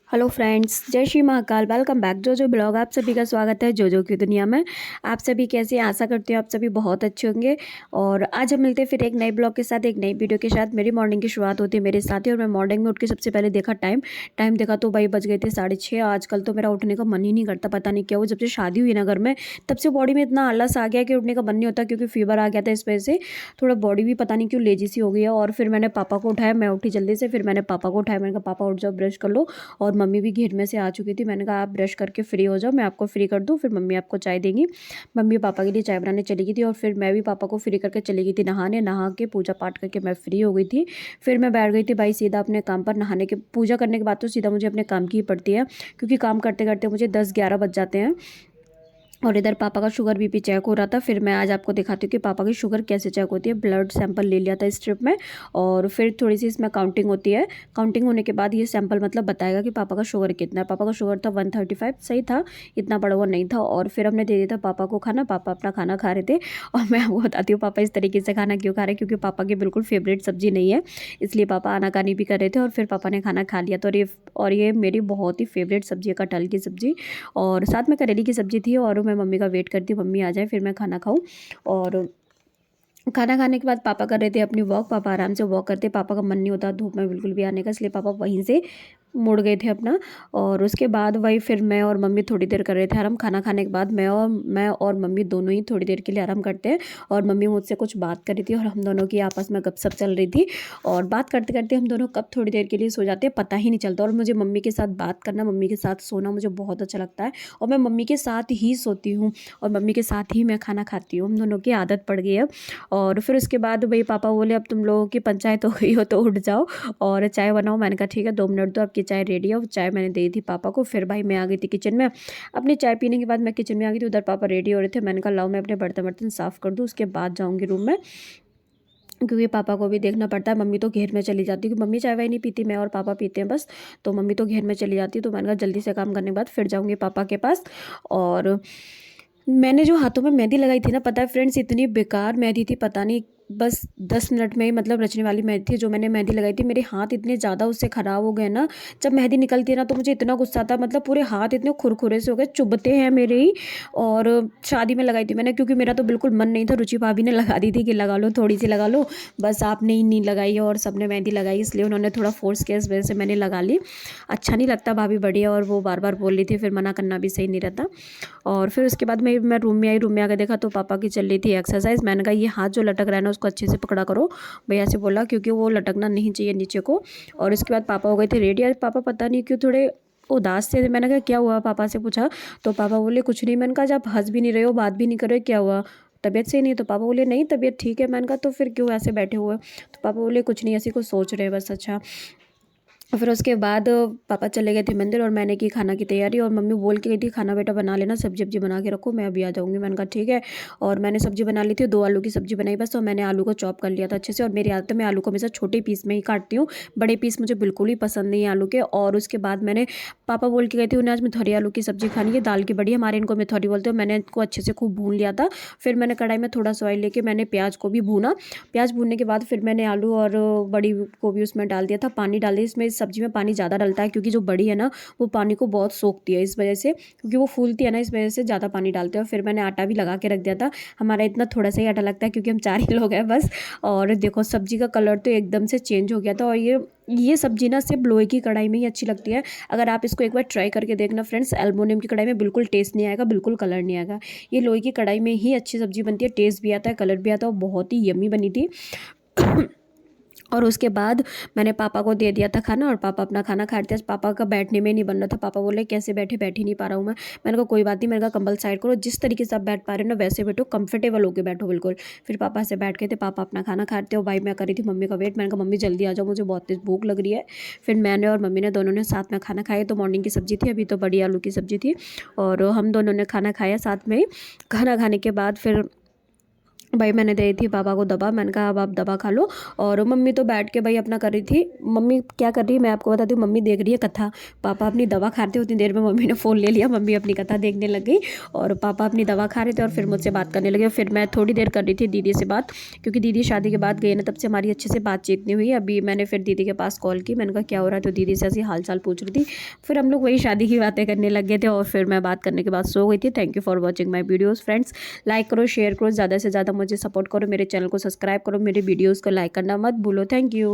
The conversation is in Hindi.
हेलो फ्रेंड्स, जय श्री महाकाल। वेलकम बैक जो ब्लॉग। आप सभी का स्वागत है जो की दुनिया में। आप सभी कैसे हैं? आशा करती हूँ आप सभी बहुत अच्छे होंगे। और आज हम मिलते हैं फिर एक नए ब्लॉग के साथ, एक नई वीडियो के साथ। मेरी मॉर्निंग की शुरुआत होती है मेरे साथ ही। और मैं मॉर्निंग में उठ के सबसे पहले देखा टाइम देखा तो भाई बज गए थे 6:30। आजकल तो मेरा उठने का मन ही नहीं करता, पता नहीं क्या वो। जब से शादी हुई ना घर में, तब से बॉडी में इतना आलस आ गया कि उठने का मन नहीं होता, क्योंकि फीवर आ गया था। इस वजह से थोड़ा बॉडी भी पता नहीं क्यों लेजी सी हो गई है। और फिर मैंने पापा को उठाया, मैं उठी जल्दी से। फिर मैंने पापा को उठाया, मैंने कहा पापा उठ जाओ, ब्रश कर लो। और मम्मी भी घेर में से आ चुकी थी। मैंने कहा आप ब्रश करके फ्री हो जाओ, मैं आपको फ्री कर दूँ, फिर मम्मी आपको चाय देंगी। मम्मी पापा के लिए चाय बनाने चली गई थी। और फिर मैं भी पापा को फ्री करके चली गई थी नहाने। नहा के पूजा पाठ करके मैं फ्री हो गई थी। फिर मैं बैठ गई थी भाई सीधा अपने काम पर। नहाने के पूजा करने के बाद तो सीधा मुझे अपने काम की ही पड़ती है, क्योंकि काम करते करते मुझे 10-11 बज जाते हैं। और इधर पापा का शुगर बीपी चेक हो रहा था। फिर मैं आज आपको दिखाती हूँ कि पापा की शुगर कैसे चेक होती है। ब्लड सैंपल ले लिया था स्ट्रिप में, और फिर थोड़ी सी इसमें काउंटिंग होती है। काउंटिंग होने के बाद ये सैंपल मतलब बताएगा कि पापा का शुगर कितना है। पापा का शुगर था 135, सही था, इतना बड़ा हुआ नहीं था। और फिर हमने दे दिया था पापा को खाना। पापा अपना खाना खा रहे थे। और मैं आपको बताती हूँ पापा इस तरीके से खाना क्यों खा रहे हैं, क्योंकि पापा की बिल्कुल फेवरेट सब्जी नहीं है, इसलिए पापा आनाकानी भी कर रहे थे। और फिर पापा ने खाना खा लिया। तो ये मेरी बहुत ही फेवरेट सब्जी है, कटहल की सब्जी। और साथ में करेली की सब्जी थी। और मैं मम्मी का वेट करती हूँ, मम्मी आ जाए फिर मैं खाना खाऊं। और खाना खाने के बाद पापा कर रहे थे अपनी वॉक। पापा आराम से वॉक करते। पापा का मन नहीं होता धूप में बिल्कुल भी आने का, इसलिए पापा वहीं से मुड़ गए थे अपना। और उसके बाद वही फिर मैं और मम्मी थोड़ी देर कर रहे थे आराम। खाना खाने के बाद मैं और मम्मी दोनों ही थोड़ी देर के लिए आराम करते हैं। और मम्मी मुझसे कुछ बात कर रही थी, और हम दोनों की आपस में गपशप चल रही थी। और बात करते करते हम दोनों कब थोड़ी देर के लिए सो जाते हैं पता ही नहीं चलता। और मुझे मम्मी के साथ बात करना, मम्मी के साथ सोना मुझे बहुत अच्छा लगता है। और मैं मम्मी के साथ ही सोती हूँ, और मम्मी के साथ ही मैं खाना खाती हूँ। हम दोनों की आदत पड़ गई है। और फिर उसके बाद भाई पापा बोले अब तुम लोगों की पंचायत हो गई हो तो उठ जाओ और चाय बनाओ। मैंने कहा ठीक है, 2 मिनट दो, आपकी चाय रेडी है। चाय मैंने दे दी पापा को। फिर भाई मैं आ गई थी किचन में। अपनी चाय पीने के बाद मैं किचन में आ गई थी। उधर पापा रेडी हो रहे थे। मैंने कहा लाओ मैं अपने बर्तन वर्तन साफ़ कर दूँ, उसके बाद जाऊँगी रूम में, क्योंकि पापा को भी देखना पड़ता है। मम्मी तो घेर में चली जाती है, क्योंकि मम्मी चाय वाय नहीं पीती, मैं और पापा पीते हैं बस। तो मम्मी तो घेर में चली जाती है। तो मैंने कहा जल्दी से काम करने के बाद फिर जाऊँगी पापा के पास। और मैंने जो हाथों में मेहंदी लगाई थी ना, पता है फ्रेंड्स, इतनी बेकार मेहंदी थी, पता नहीं, बस 10 मिनट में ही मतलब रचने वाली मेहंदी थी जो मैंने मेहंदी लगाई थी। मेरे हाथ इतने ज़्यादा उससे ख़राब हो गए ना, जब मेहंदी निकलती है ना तो मुझे इतना गुस्सा आता है। मतलब पूरे हाथ इतने खुरखुरे से हो गए, चुभते हैं मेरे ही। और शादी में लगाई थी मैंने, क्योंकि मेरा तो बिल्कुल मन नहीं था। रुचि भाभी ने लगा दी थी कि लगा लो, थोड़ी सी लगा लो, बस आपने ही नहीं लगाई। और सबने मेहंदी लगाई, इसलिए उन्होंने थोड़ा फोर्स किया, इस वजह से मैंने लगा ली। अच्छा नहीं लगता, भाभी बढ़िया। और वो बार बार बोल रही थी, फिर मना करना भी सही नहीं रहता। और फिर उसके बाद मैं रूम में आई। रूम में आकर देखा तो पापा की चल रही थी एक्सरसाइज। मैंने कहा ये हाथ जो लटक रहा है ना उसको अच्छे से पकड़ा करो, भैया से बोला, क्योंकि वो लटकना नहीं चाहिए नीचे को। और इसके बाद पापा हो गए थे रेडी। आज पापा पता नहीं क्यों थोड़े उदास थे। मैंने कहा क्या हुआ, पापा से पूछा तो पापा बोले कुछ नहीं। मैंने कहा जब हंस भी नहीं रहे हो, बात भी नहीं कर रहे हो, क्या हुआ, तबीयत सही नहीं? तो पापा बोले नहीं तबीयत ठीक है। मैंने कहा तो फिर क्यों ऐसे बैठे हुए? तो पापा बोले कुछ नहीं, ऐसी कुछ सोच रहे बस। अच्छा। फिर उसके बाद पापा चले गए थे मंदिर, और मैंने की खाना की तैयारी। और मम्मी बोल के गई थी खाना बेटा बना लेना, सब्जी वब्जी बना के रखो, मैं अभी आ जाऊँगी। मैंने कहा ठीक है। और मैंने सब्जी बना ली थी, 2 आलू की सब्जी बनाई बस। और मैंने आलू को चॉप कर लिया था अच्छे से। और मेरी आदत है, मैं आलू को हमेशा छोटे पीस में ही काटती हूँ, बड़े पीस मुझे बिल्कुल ही पसंद नहीं है आलू के। और उसके बाद मैंने, पापा बोल के गए थे उन्हें आज मिथौरी आलू की सब्जी खानी है, दाल की बड़ी, हमारे इनको मिथौरी बोलते हो। मैंने इनको अच्छे से खूब भून लिया था। फिर मैंने कढ़ाई में थोड़ा सा ऑयल लेके मैंने प्याज को भी भूना। प्याज भूनने के बाद फिर मैंने आलू और बड़ी को भी उसमें डाल दिया था। पानी डाल दिया, इसमें इस सब्जी में पानी ज़्यादा डलता है, क्योंकि जो बड़ी है ना वो पानी को बहुत सोखती है, इस वजह से, क्योंकि वो फूलती है ना, इस वजह से ज़्यादा पानी डालते हैं। फिर मैंने आटा भी लगा के रख दिया था। हमारा इतना थोड़ा सा ही आटा लगता है, क्योंकि हम 4 ही लोग हैं बस। और देखो सब्जी का कलर तो एकदम से चेंज हो गया था। और ये सब्जी ना सिर्फ लोहे की कढ़ाई में ही अच्छी लगती है। अगर आप इसको एक बार ट्राई करके देखना फ्रेंड्स, एल्युमिनियम की कढ़ाई में बिल्कुल टेस्ट नहीं आएगा, बिल्कुल कलर नहीं आएगा। ये लोहे की कढ़ाई में ही अच्छी सब्जी बनती है, टेस्ट भी आता है, कलर भी आता है, और बहुत ही यम्मी बनी थी। और उसके बाद मैंने पापा को दे दिया था खाना, और पापा अपना खाना खा रहे थे। पापा का बैठने में नहीं बन रहा था। पापा बोले कैसे बैठ ही नहीं पा रहा हूँ मैं। मैंने कहा कोई बात नहीं। मैंने कहा कंबल साइड करो, जिस तरीके से आप बैठ पा रहे हो ना वैसे बैठो, कंफर्टेबल होकर बैठो बिल्कुल। फिर पापा से बैठ गए थे, पापा अपना खाना खा रहे थे, और भाई मैं करी थी मम्मी का वेट। मैंने कहा मम्मी जल्दी आ जाओ, मुझे बहुत तेज भूख लग रही है। फिर मैंने और मम्मी ने दोनों ने साथ में खाना खाया। तो मॉर्निंग की सब्जी थी, अभी तो बड़ी आलू की सब्जी थी। और हम दोनों ने खाना खाया साथ में ही। खाना खाने के बाद फिर भाई मैंने दे थी पापा को दवा, मैंने कहा अब आप दवा खा लो। और मम्मी तो बैठ के भाई अपना कर रही थी। मम्मी क्या कर रही है मैं आपको बताती हूँ, मम्मी देख रही है कथा। पापा अपनी दवा खा रहे थे, उतनी देर में मम्मी ने फ़ोन ले लिया, मम्मी अपनी कथा देखने लग गई और पापा अपनी दवा खा रहे थे और फिर मुझसे बात करने लगे। फिर मैं थोड़ी देर कर रही थी दीदी से बात, क्योंकि दीदी शादी के बाद गई ना, तब से हमारी अच्छे से बातचीत नहीं हुई। अभी मैंने फिर दीदी के पास कॉल की, मैंने कहा क्या हो रहा है, तो दीदी से ऐसी हाल चाल पूछ रही थी। फिर हम लोग वही शादी की बातें करने लग गए थे और फिर मैं बात करने के बाद सो गई थी। Thank you for watching my videos friends. Like करो, शेयर करो, ज़्यादा से ज़्यादा मुझे सपोर्ट करो, मेरे चैनल को सब्सक्राइब करो, मेरे वीडियोज़ को लाइक करना मत भूलो। Thank you.